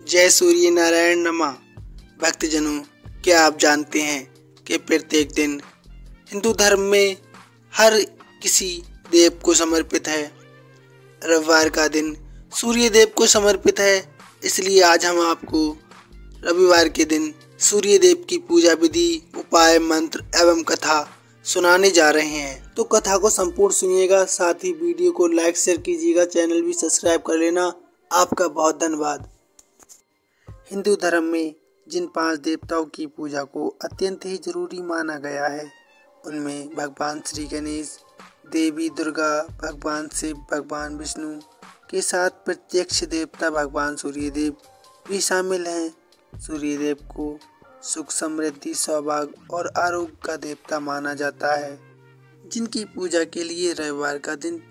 जय सूर्य नारायण नमः। भक्तजनों, क्या आप जानते हैं कि प्रत्येक दिन हिंदू धर्म में हर किसी देव को समर्पित है। रविवार का दिन सूर्य देव को समर्पित है, इसलिए आज हम आपको रविवार के दिन सूर्य देव की पूजा विधि, उपाय, मंत्र एवं कथा सुनाने जा रहे हैं। तो कथा को संपूर्ण सुनिएगा, साथ ही वीडियो को लाइक शेयर कीजिएगा, चैनल भी सब्सक्राइब कर लेना। आपका बहुत धन्यवाद। हिंदू धर्म में जिन 5 देवताओं की पूजा को अत्यंत ही जरूरी माना गया है, उनमें भगवान श्री गणेश, देवी दुर्गा, भगवान शिव, भगवान विष्णु के साथ प्रत्यक्ष देवता भगवान सूर्यदेव भी शामिल हैं। सूर्यदेव को सुख, समृद्धि, सौभाग्य और आरोग्य का देवता माना जाता है, जिनकी पूजा के लिए रविवार का दिन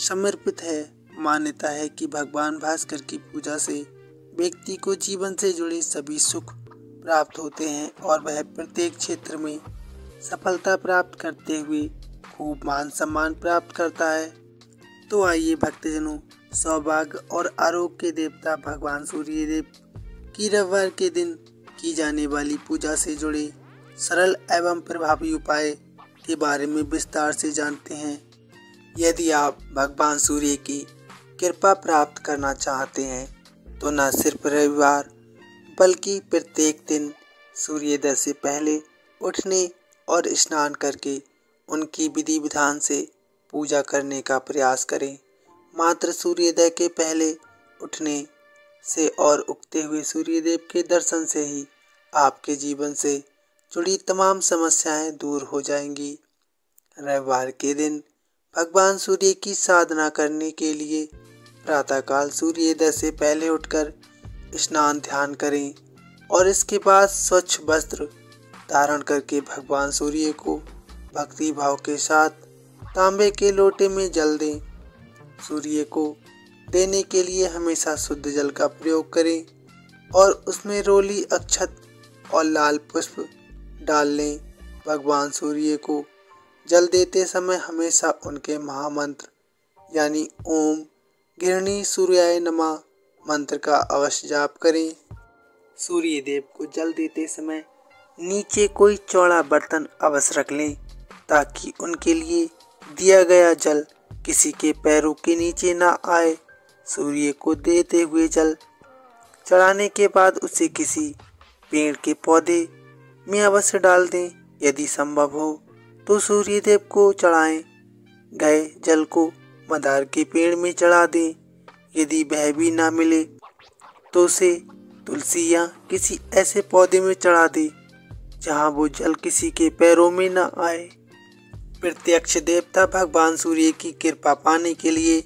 समर्पित है। मान्यता है कि भगवान भास्कर की पूजा से व्यक्ति को जीवन से जुड़े सभी सुख प्राप्त होते हैं और वह प्रत्येक क्षेत्र में सफलता प्राप्त करते हुए खूब मान सम्मान प्राप्त करता है। तो आइए भक्तजनों, सौभाग्य और आरोग्य के देवता भगवान सूर्यदेव की रविवार के दिन की जाने वाली पूजा से जुड़े सरल एवं प्रभावी उपाय के बारे में विस्तार से जानते हैं। यदि आप भगवान सूर्य की कृपा प्राप्त करना चाहते हैं तो न सिर्फ रविवार बल्कि प्रत्येक दिन सूर्योदय से पहले उठने और स्नान करके उनकी विधि विधान से पूजा करने का प्रयास करें। मात्र सूर्योदय के पहले उठने से और उगते हुए सूर्यदेव के दर्शन से ही आपके जीवन से जुड़ी तमाम समस्याएं दूर हो जाएंगी। रविवार के दिन भगवान सूर्य की साधना करने के लिए प्रातःकाल सूर्योदय से पहले उठकर स्नान ध्यान करें और इसके बाद स्वच्छ वस्त्र धारण करके भगवान सूर्य को भक्ति भाव के साथ तांबे के लोटे में जल दें। सूर्य को देने के लिए हमेशा शुद्ध जल का प्रयोग करें और उसमें रोली, अक्षत और लाल पुष्प डाल लें। भगवान सूर्य को जल देते समय हमेशा उनके महामंत्र यानी ओम गृहिणी सूर्याय नमः मंत्र का अवश्य जाप करें। सूर्य देव को जल देते समय नीचे कोई चौड़ा बर्तन अवश्य रख लें ताकि उनके लिए दिया गया जल किसी के पैरों के नीचे ना आए। सूर्य को देते हुए जल चढ़ाने के बाद उसे किसी पेड़ के पौधे में अवश्य डाल दें। यदि संभव हो तो सूर्य देव को चढ़ाए गए जल को मंदार के पेड़ में चढ़ा दें। यदि वह भी ना मिले तो उसे तुलसी या किसी ऐसे पौधे में चढ़ा दें जहां वो जल किसी के पैरों में न आए। प्रत्यक्ष देवता भगवान सूर्य की कृपा पाने के लिए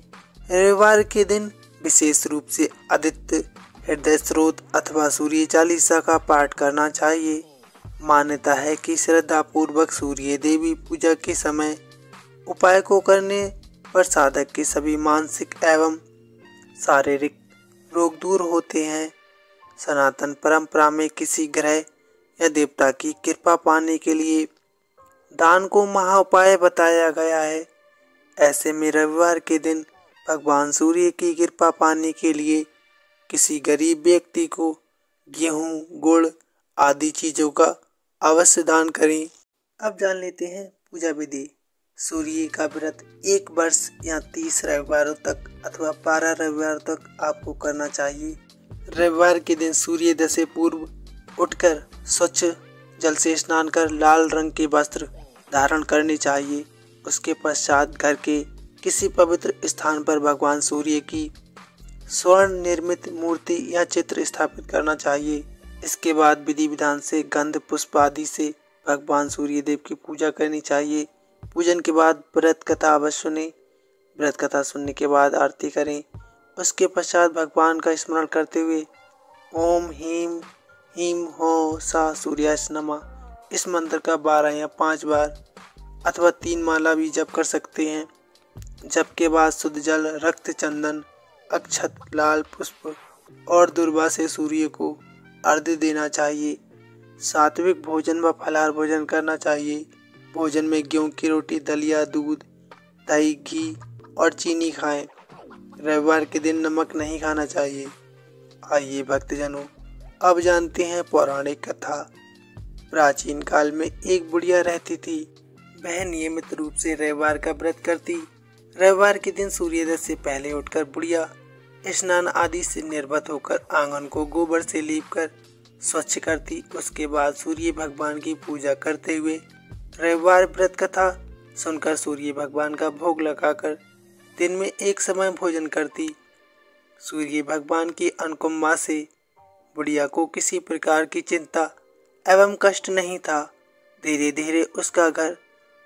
रविवार के दिन विशेष रूप से आदित्य हृदय स्रोत अथवा सूर्य चालीसा का पाठ करना चाहिए। मान्यता है कि श्रद्धा पूर्वक सूर्य देवी पूजा के समय उपाय को करने पर साधक के सभी मानसिक एवं शारीरिक रोग दूर होते हैं। सनातन परंपरा में किसी ग्रह या देवता की कृपा पाने के लिए दान को महा उपाय बताया गया है। ऐसे में रविवार के दिन भगवान सूर्य की कृपा पाने के लिए किसी गरीब व्यक्ति को गेहूं, गुड़ आदि चीजों का अवश्य दान करें। अब जान लेते हैं पूजा विधि। सूर्य का व्रत 1 वर्ष या 30 रविवारों तक अथवा 12 रविवार तक आपको करना चाहिए। रविवार के दिन सूर्योदय से पूर्व उठकर स्वच्छ जल से स्नान कर लाल रंग के वस्त्र धारण करने चाहिए। उसके पश्चात घर के किसी पवित्र स्थान पर भगवान सूर्य की स्वर्ण निर्मित मूर्ति या चित्र स्थापित करना चाहिए। इसके बाद विधि विधान से गंध पुष्प आदि से भगवान सूर्यदेव की पूजा करनी चाहिए। पूजन के बाद व्रत कथा अवश्य सुने। व्रत कथा सुनने के बाद आरती करें। उसके पश्चात भगवान का स्मरण करते हुए ओम ह्रीं ह्रीं हो सा सूर्याय नमः इस मंत्र का 12 या 5 बार अथवा 3 माला भी जप कर सकते हैं। जप के बाद शुद्ध जल, रक्त, चंदन, अक्षत, लाल पुष्प और दुर्वा से सूर्य को अर्घ्य देना चाहिए। सात्विक भोजन व फलाहार भोजन करना चाहिए। भोजन में गेहूं की रोटी, दलिया, दूध, दही, घी और चीनी खाएं। रविवार के दिन नमक नहीं खाना चाहिए। आइए भक्तजनों, अब जानते हैं पौराणिक कथा। प्राचीन काल में एक बुढ़िया रहती थी। वह नियमित रूप से रविवार का व्रत करती। रविवार के दिन सूर्योदय से पहले उठकर बुढ़िया स्नान आदि से निर्वत होकर आंगन को गोबर से लीपकर स्वच्छ करती। उसके बाद सूर्य भगवान की पूजा करते हुए रविवार व्रत कथा सुनकर सूर्य भगवान का भोग लगाकर दिन में एक समय भोजन करती। सूर्य भगवान की अनुकंपा से बुढ़िया को किसी प्रकार की चिंता एवं कष्ट नहीं था। धीरे धीरे उसका घर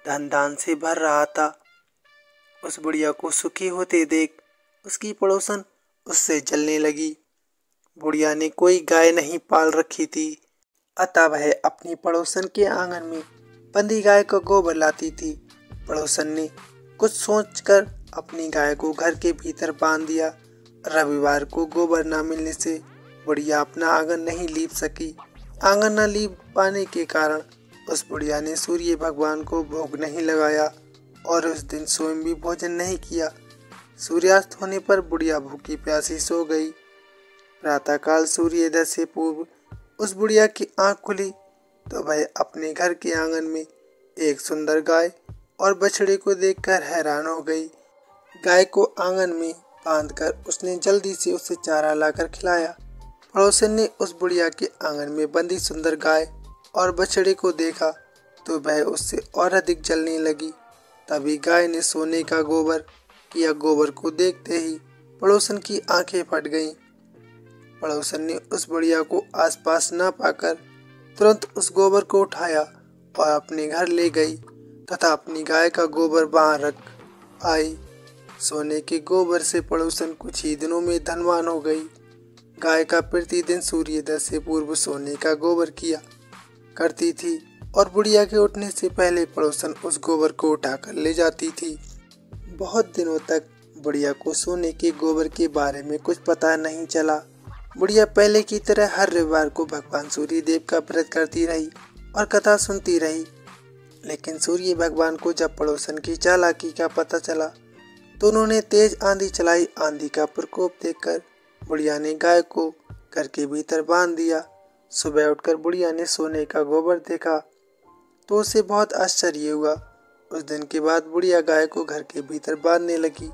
धन दान से भर रहा था। उस बुढ़िया को सुखी होते देख उसकी पड़ोसन उससे जलने लगी। बुढ़िया ने कोई गाय नहीं पाल रखी थी, अतः वह अपनी पड़ोसन के आंगन में बंधी गाय को गोबर लाती थी। पड़ोसन ने कुछ सोचकर अपनी गाय को घर के भीतर बांध दिया। रविवार को गोबर न मिलने से बुढ़िया अपना आंगन नहीं लीप सकी। आंगन न लीप पाने के कारण उस बुढ़िया ने सूर्य भगवान को भोग नहीं लगाया और उस दिन स्वयं भी भोजन नहीं किया। सूर्यास्त होने पर बुढ़िया भूखी प्यासी सो गई। प्रातःकाल सूर्योदय से पूर्व उस बुढ़िया की आंख खुली तो वह अपने घर के आंगन में एक सुंदर गाय और बछड़े को देखकर हैरान हो गई। गाय को आंगन में बांधकर उसने जल्दी से उसे चारा लाकर खिलाया। पड़ोसन ने उस बुढ़िया के आंगन में बंधी सुंदर गाय और बछड़े को देखा तो वह उससे और अधिक जलने लगी। तभी गाय ने सोने का गोबर किया। गोबर को देखते ही पड़ोसन की आंखें फट गईं। पड़ोसन ने उस बुढ़िया को आसपास न पाकर तुरंत उस गोबर को उठाया और अपने घर ले गई तथा अपनी गाय का गोबर वहां रख आई। सोने के गोबर से पड़ोसन कुछ ही दिनों में धनवान हो गई। गाय का प्रतिदिन सूर्योदय से पूर्व सोने का गोबर किया करती थी और बुढ़िया के उठने से पहले पड़ोसन उस गोबर को उठाकर ले जाती थी। बहुत दिनों तक बुढ़िया को सोने के गोबर के बारे में कुछ पता नहीं चला। बुढ़िया पहले की तरह हर रविवार को भगवान सूर्य देव का व्रत करती रही और कथा सुनती रही। लेकिन सूर्य भगवान को जब पड़ोसन की चालाकी का पता चला तो उन्होंने तेज आंधी चलाई। आंधी का प्रकोप देखकर बुढ़िया ने गाय को घर के भीतर बांध दिया। सुबह उठकर बुढ़िया ने सोने का गोबर देखा तो उसे बहुत आश्चर्य हुआ। उस दिन के बाद बुढ़िया गाय को घर के भीतर बांधने लगी।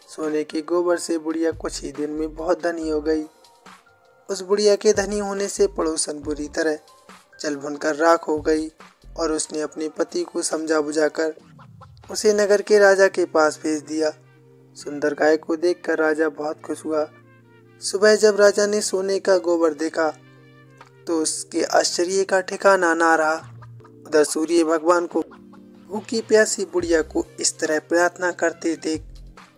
सोने के गोबर से बुढ़िया कुछ ही दिन में बहुत धनी हो गई। उस बुढ़िया के धनी होने से पड़ोसन बुरी तरह जल भुनकर राख हो गई और उसने अपने पति को समझा बुझाकर उसे नगर के राजा के पास भेज दिया। सुंदर गाय को देखकर राजा बहुत खुश हुआ। सुबह जब राजा ने सोने का गोबर देखा तो उसके आश्चर्य का ठिकाना ना रहा। उधर सूर्य भगवान को भूखी प्यासी बुढ़िया को इस तरह प्रार्थना करते देख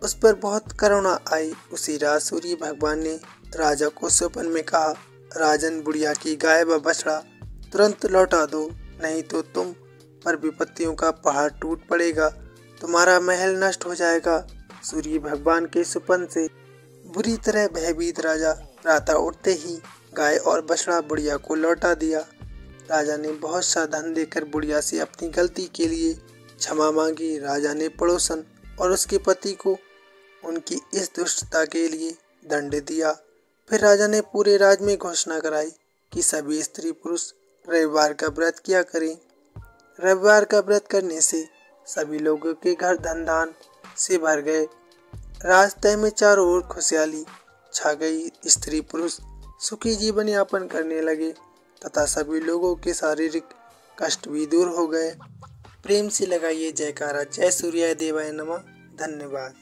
उस पर बहुत करुणा आई। उसी रात सूर्य भगवान ने राजा को स्वप्न में कहा, राजन, बुढ़िया की गाय व बछड़ा तुरंत लौटा दो, नहीं तो तुम पर विपत्तियों का पहाड़ टूट पड़ेगा, तुम्हारा महल नष्ट हो जाएगा। सूर्य भगवान के स्वप्न से बुरी तरह भयभीत राजा प्रातः उठते ही गाय और बछड़ा बुढ़िया को लौटा दिया। राजा ने बहुत सा धन देकर बुढ़िया से अपनी गलती के लिए क्षमा मांगी। राजा ने पड़ोसन और उसके पति को उनकी इस दुष्टता के लिए दंड दिया। फिर राजा ने पूरे राज्य में घोषणा कराई कि सभी स्त्री पुरुष रविवार का व्रत किया करें। रविवार का व्रत करने से सभी लोगों के घर धन धान से भर गए। रास्ते में चारों ओर खुशहाली छा गई। स्त्री पुरुष सुखी जीवन यापन करने लगे तथा सभी लोगों के शारीरिक कष्ट भी दूर हो गए। प्रेम से लगाइए जयकारा। जय सूर्य देवाय नमः। धन्यवाद।